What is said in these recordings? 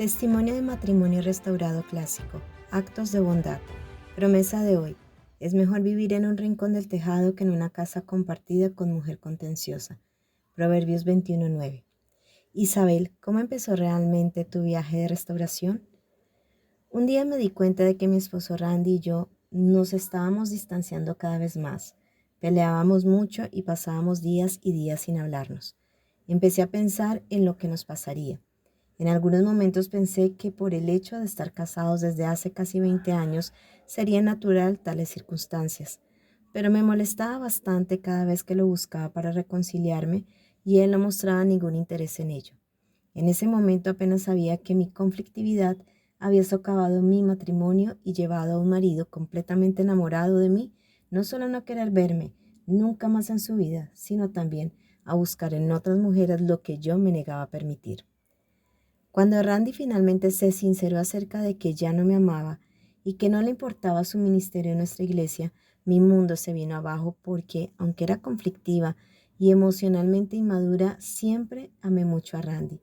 Testimonio de matrimonio restaurado clásico. Actos de bondad. Promesa de hoy. Es mejor vivir en un rincón del tejado que en una casa compartida con mujer contenciosa. Proverbios 21:9. Isabel, ¿cómo empezó realmente tu viaje de restauración? Un día me di cuenta de que mi esposo Randy y yo nos estábamos distanciando cada vez más. Peleábamos mucho y pasábamos días y días sin hablarnos. Empecé a pensar en lo que nos pasaría. En algunos momentos pensé que por el hecho de estar casados desde hace casi 20 años sería natural tales circunstancias, pero me molestaba bastante cada vez que lo buscaba para reconciliarme y él no mostraba ningún interés en ello. En ese momento apenas sabía que mi conflictividad había socavado mi matrimonio y llevado a un marido completamente enamorado de mí, no solo a no querer verme nunca más en su vida, sino también a buscar en otras mujeres lo que yo me negaba a permitir. Cuando Randy finalmente se sinceró acerca de que ya no me amaba y que no le importaba su ministerio en nuestra iglesia, mi mundo se vino abajo porque, aunque era conflictiva y emocionalmente inmadura, siempre amé mucho a Randy.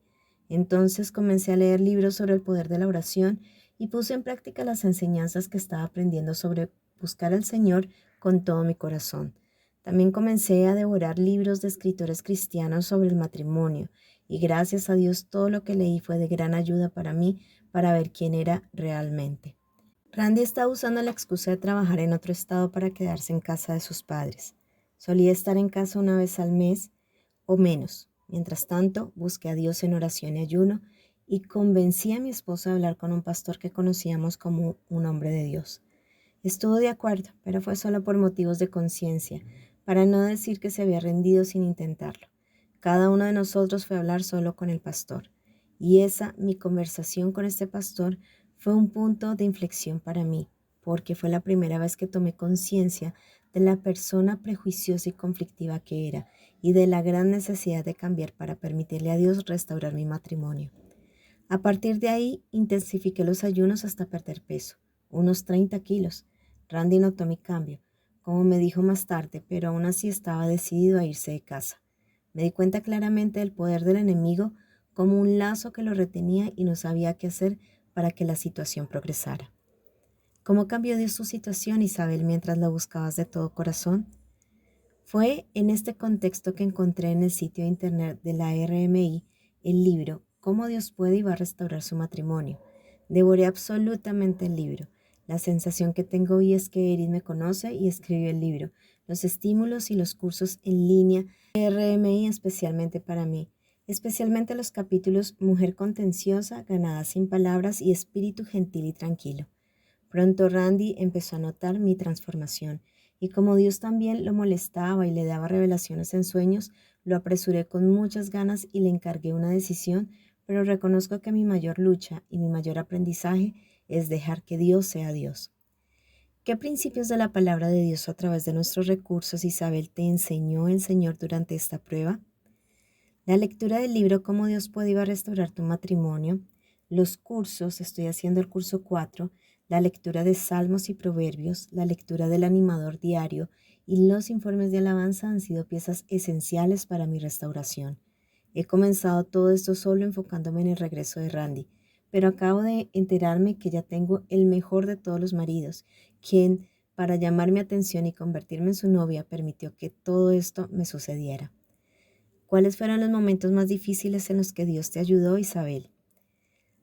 Entonces comencé a leer libros sobre el poder de la oración y puse en práctica las enseñanzas que estaba aprendiendo sobre buscar al Señor con todo mi corazón. También comencé a devorar libros de escritores cristianos sobre el matrimonio y gracias a Dios todo lo que leí fue de gran ayuda para mí para ver quién era realmente. Randy estaba usando la excusa de trabajar en otro estado para quedarse en casa de sus padres. Solía estar en casa una vez al mes o menos. Mientras tanto, busqué a Dios en oración y ayuno y convencí a mi esposo de hablar con un pastor que conocíamos como un hombre de Dios. Estuvo de acuerdo, pero fue solo por motivos de conciencia, para no decir que se había rendido sin intentarlo. Cada uno de nosotros fue a hablar solo con el pastor, y mi conversación con este pastor, fue un punto de inflexión para mí, porque fue la primera vez que tomé conciencia de la persona prejuiciosa y conflictiva que era, y de la gran necesidad de cambiar para permitirle a Dios restaurar mi matrimonio. A partir de ahí, intensifiqué los ayunos hasta perder peso, unos 30 kilos. Randy notó mi cambio, como me dijo más tarde, pero aún así estaba decidido a irse de casa. Me di cuenta claramente del poder del enemigo como un lazo que lo retenía y no sabía qué hacer para que la situación progresara. ¿Cómo cambió Dios tu situación, Isabel, mientras la buscabas de todo corazón? Fue en este contexto que encontré en el sitio de internet de la RMI el libro Cómo Dios puede y va a restaurar su matrimonio. Devoré absolutamente el libro. La sensación que tengo hoy es que Eris me conoce y escribió el libro. Los estímulos y los cursos en línea de RMI especialmente para mí. Especialmente los capítulos Mujer contenciosa, ganada sin palabras y Espíritu gentil y tranquilo. Pronto Randy empezó a notar mi transformación, y como Dios también lo molestaba y le daba revelaciones en sueños, lo apresuré con muchas ganas y le encargué una decisión, pero reconozco que mi mayor lucha y mi mayor aprendizaje es dejar que Dios sea Dios. ¿Qué principios de la palabra de Dios a través de nuestros recursos, Isabel, te enseñó el Señor durante esta prueba? La lectura del libro Cómo Dios puede iba a restaurar tu matrimonio, los cursos, estoy haciendo el curso 4, la lectura de Salmos y Proverbios, la lectura del animador diario y los informes de alabanza han sido piezas esenciales para mi restauración. He comenzado todo esto solo enfocándome en el regreso de Randy, pero acabo de enterarme que ya tengo el mejor de todos los maridos, quien, para llamar mi atención y convertirme en su novia, permitió que todo esto me sucediera. ¿Cuáles fueron los momentos más difíciles en los que Dios te ayudó, Isabel?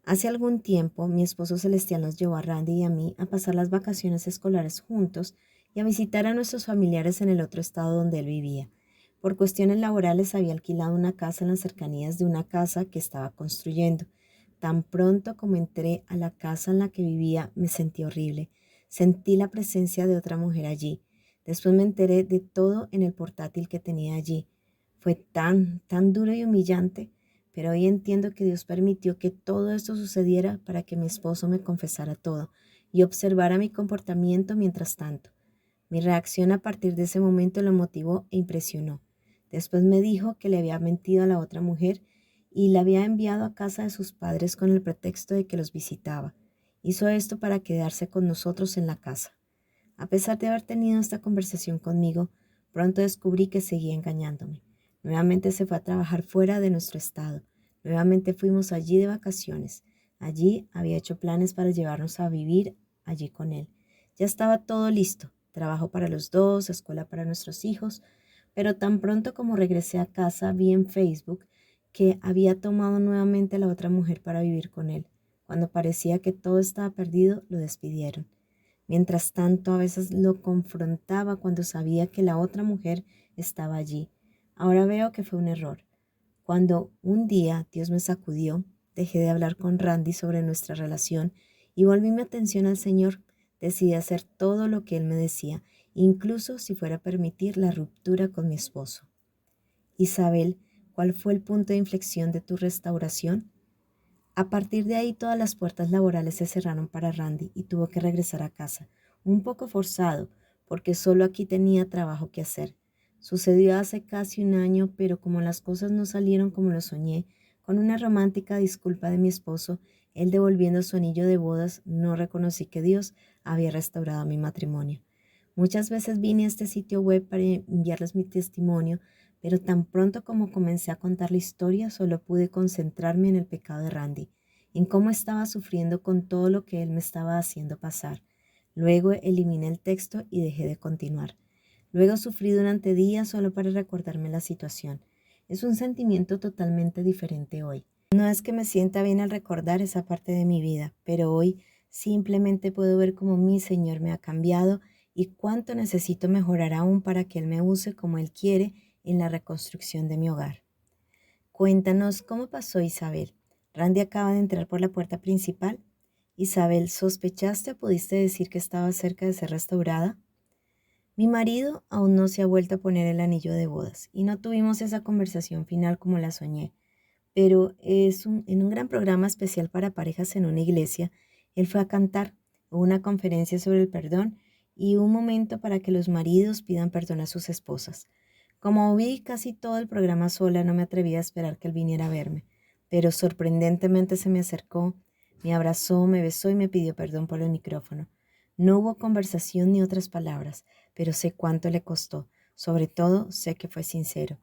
Hace algún tiempo, mi esposo celestial nos llevó a Randy y a mí a pasar las vacaciones escolares juntos y a visitar a nuestros familiares en el otro estado donde él vivía. Por cuestiones laborales había alquilado una casa en las cercanías de una casa que estaba construyendo. Tan pronto como entré a la casa en la que vivía, me sentí horrible. Sentí la presencia de otra mujer allí. Después me enteré de todo en el portátil que tenía allí. Fue tan duro y humillante, pero hoy entiendo que Dios permitió que todo esto sucediera para que mi esposo me confesara todo y observara mi comportamiento mientras tanto. Mi reacción a partir de ese momento lo motivó e impresionó. Después me dijo que le había mentido a la otra mujer y la había enviado a casa de sus padres con el pretexto de que los visitaba. Hizo esto para quedarse con nosotros en la casa. A pesar de haber tenido esta conversación conmigo, pronto descubrí que seguía engañándome. Nuevamente se fue a trabajar fuera de nuestro estado. Nuevamente fuimos allí de vacaciones. Allí había hecho planes para llevarnos a vivir allí con él. Ya estaba todo listo, trabajo para los dos, escuela para nuestros hijos, pero tan pronto como regresé a casa vi en Facebook que había tomado nuevamente a la otra mujer para vivir con él. Cuando parecía que todo estaba perdido, lo despidieron. Mientras tanto, a veces lo confrontaba cuando sabía que la otra mujer estaba allí. Ahora veo que fue un error. Cuando un día Dios me sacudió, dejé de hablar con Randy sobre nuestra relación y volví mi atención al Señor. Decidí hacer todo lo que Él me decía, incluso si fuera a permitir la ruptura con mi esposo. Isabel, ¿cuál fue el punto de inflexión de tu restauración? A partir de ahí todas las puertas laborales se cerraron para Randy y tuvo que regresar a casa, un poco forzado, porque solo aquí tenía trabajo que hacer. Sucedió hace casi un año, pero como las cosas no salieron como lo soñé, con una romántica disculpa de mi esposo, él devolviendo su anillo de bodas, no reconocí que Dios había restaurado mi matrimonio. Muchas veces vine a este sitio web para enviarles mi testimonio, pero tan pronto como comencé a contar la historia, solo pude concentrarme en el pecado de Randy, en cómo estaba sufriendo con todo lo que él me estaba haciendo pasar. Luego eliminé el texto y dejé de continuar. Luego sufrí durante días solo para recordarme la situación. Es un sentimiento totalmente diferente hoy. No es que me sienta bien al recordar esa parte de mi vida, pero hoy simplemente puedo ver cómo mi Señor me ha cambiado y cuánto necesito mejorar aún para que Él me use como Él quiere en la reconstrucción de mi hogar. Cuéntanos cómo pasó, Isabel. Randy acaba de entrar por la puerta principal. Isabel, ¿sospechaste o pudiste decir que estaba cerca de ser restaurada? Mi marido aún no se ha vuelto a poner el anillo de bodas y no tuvimos esa conversación final como la soñé, pero en un gran programa especial para parejas en una iglesia, él fue a cantar, hubo una conferencia sobre el perdón y un momento para que los maridos pidan perdón a sus esposas. Como vi casi todo el programa sola, no me atreví a esperar que él viniera a verme, pero sorprendentemente se me acercó, me abrazó, me besó y me pidió perdón por el micrófono. No hubo conversación ni otras palabras, pero sé cuánto le costó, sobre todo sé que fue sincero.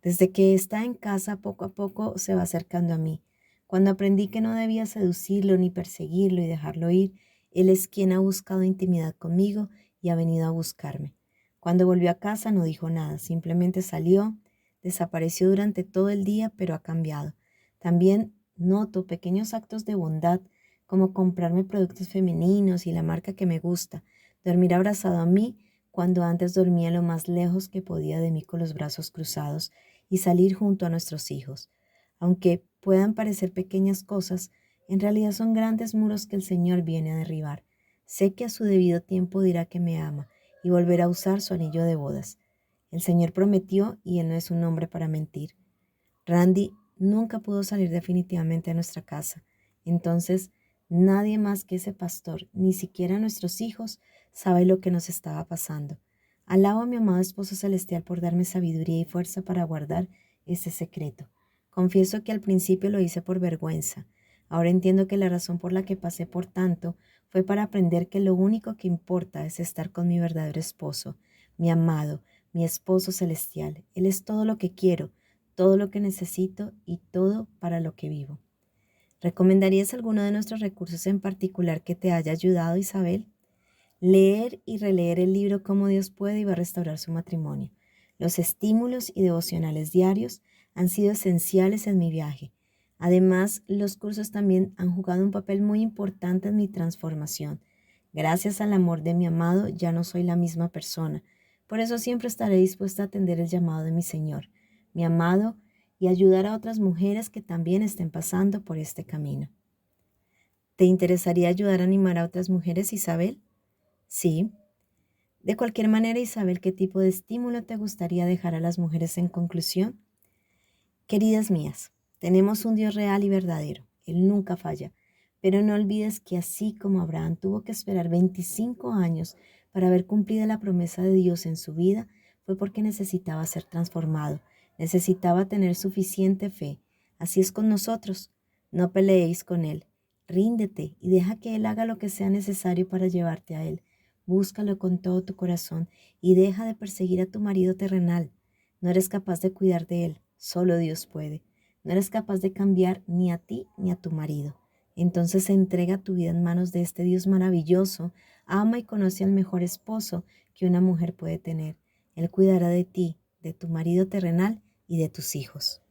Desde que está en casa, poco a poco se va acercando a mí. Cuando aprendí que no debía seducirlo ni perseguirlo y dejarlo ir, él es quien ha buscado intimidad conmigo y ha venido a buscarme. Cuando volvió a casa no dijo nada, simplemente salió, desapareció durante todo el día, pero ha cambiado. También noto pequeños actos de bondad, como comprarme productos femeninos y la marca que me gusta, dormir abrazado a mí cuando antes dormía lo más lejos que podía de mí con los brazos cruzados y salir junto a nuestros hijos. Aunque puedan parecer pequeñas cosas, en realidad son grandes muros que el Señor viene a derribar. Sé que a su debido tiempo dirá que me ama y volverá a usar su anillo de bodas. El Señor prometió y Él no es un hombre para mentir. Randy nunca pudo salir definitivamente de nuestra casa. Entonces, nadie más que ese pastor, ni siquiera nuestros hijos, sabe lo que nos estaba pasando. Alabo a mi amado esposo celestial por darme sabiduría y fuerza para guardar este secreto. Confieso que al principio lo hice por vergüenza. Ahora entiendo que la razón por la que pasé por tanto fue para aprender que lo único que importa es estar con mi verdadero esposo, mi amado, mi esposo celestial. Él es todo lo que quiero, todo lo que necesito y todo para lo que vivo. ¿Recomendarías alguno de nuestros recursos en particular que te haya ayudado, Isabel? Leer y releer el libro Cómo Dios puede y va a restaurar su matrimonio. Los estímulos y devocionales diarios han sido esenciales en mi viaje. Además, los cursos también han jugado un papel muy importante en mi transformación. Gracias al amor de mi amado, ya no soy la misma persona. Por eso siempre estaré dispuesta a atender el llamado de mi Señor, mi amado, y ayudar a otras mujeres que también estén pasando por este camino. ¿Te interesaría ayudar a animar a otras mujeres, Isabel? Sí. De cualquier manera, Isabel, ¿qué tipo de estímulo te gustaría dejar a las mujeres en conclusión? Queridas mías, tenemos un Dios real y verdadero. Él nunca falla. Pero no olvides que así como Abraham tuvo que esperar 25 años para ver cumplida la promesa de Dios en su vida, fue porque necesitaba ser transformado, necesitaba tener suficiente fe. Así es con nosotros. No peleéis con Él. Ríndete y deja que Él haga lo que sea necesario para llevarte a Él. Búscalo con todo tu corazón y deja de perseguir a tu marido terrenal. No eres capaz de cuidar de Él. Solo Dios puede. No eres capaz de cambiar ni a ti ni a tu marido. Entonces entrega tu vida en manos de este Dios maravilloso, ama y conoce al mejor esposo que una mujer puede tener. Él cuidará de ti, de tu marido terrenal y de tus hijos.